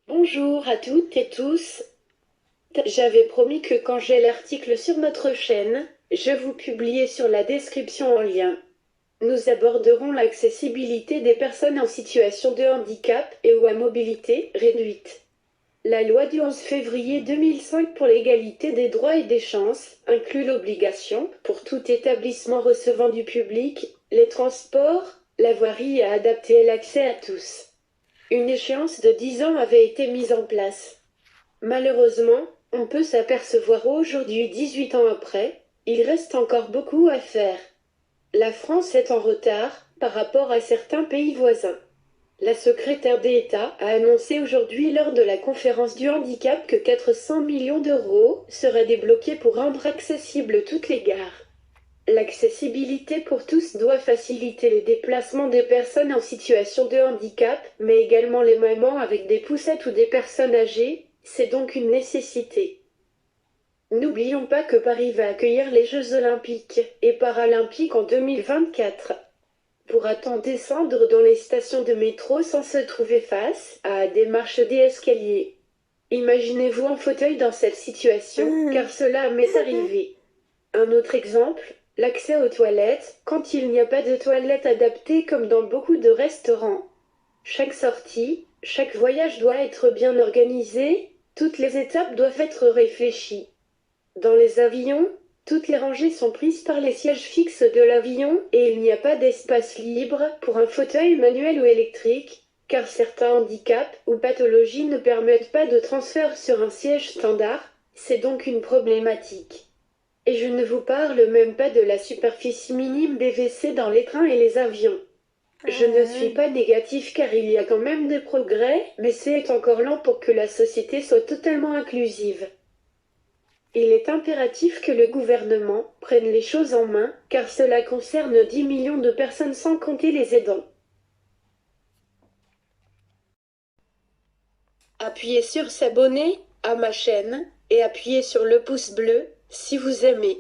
Bonjour à toutes et tous. J'avais promis que quand j'ai l'article sur notre chaîne, je vous publiais sur la description en lien. Nous aborderons l'accessibilité des personnes en situation de handicap et ou à mobilité réduite. La loi du 11 février 2005 pour l'égalité des droits et des chances inclut l'obligation, pour tout établissement recevant du public, les transports, la voirie à adapter l'accès à tous. Une échéance de 10 ans avait été mise en place. Malheureusement, on peut s'apercevoir aujourd'hui, 18 ans après, il reste encore beaucoup à faire. La France est en retard par rapport à certains pays voisins. La secrétaire d'État a annoncé aujourd'hui lors de la conférence du handicap que 400 millions d'euros seraient débloqués pour rendre accessibles toutes les gares. L'accessibilité pour tous doit faciliter les déplacements des personnes en situation de handicap, mais également les mamans avec des poussettes ou des personnes âgées, c'est donc une nécessité. N'oublions pas que Paris va accueillir les Jeux olympiques et paralympiques en 2024. Pourra-t-on descendre dans les stations de métro sans se trouver face à des marches des escaliers? Imaginez-vous en fauteuil dans cette situation, car cela m'est arrivé. Un autre exemple, l'accès aux toilettes, quand il n'y a pas de toilettes adaptées comme dans beaucoup de restaurants. Chaque sortie, chaque voyage doit être bien organisé, toutes les étapes doivent être réfléchies. Dans les avions, toutes les rangées sont prises par les sièges fixes de l'avion et il n'y a pas d'espace libre pour un fauteuil manuel ou électrique, car certains handicaps ou pathologies ne permettent pas de transfert sur un siège standard, c'est donc une problématique. Et je ne vous parle même pas de la superficie minime des WC dans les trains et les avions. Je ne suis pas négatif car il y a quand même des progrès, mais c'est encore lent pour que la société soit totalement inclusive. Il est impératif que le gouvernement prenne les choses en main, car cela concerne 10 millions de personnes sans compter les aidants. Appuyez sur s'abonner à ma chaîne et appuyez sur le pouce bleu si vous aimez.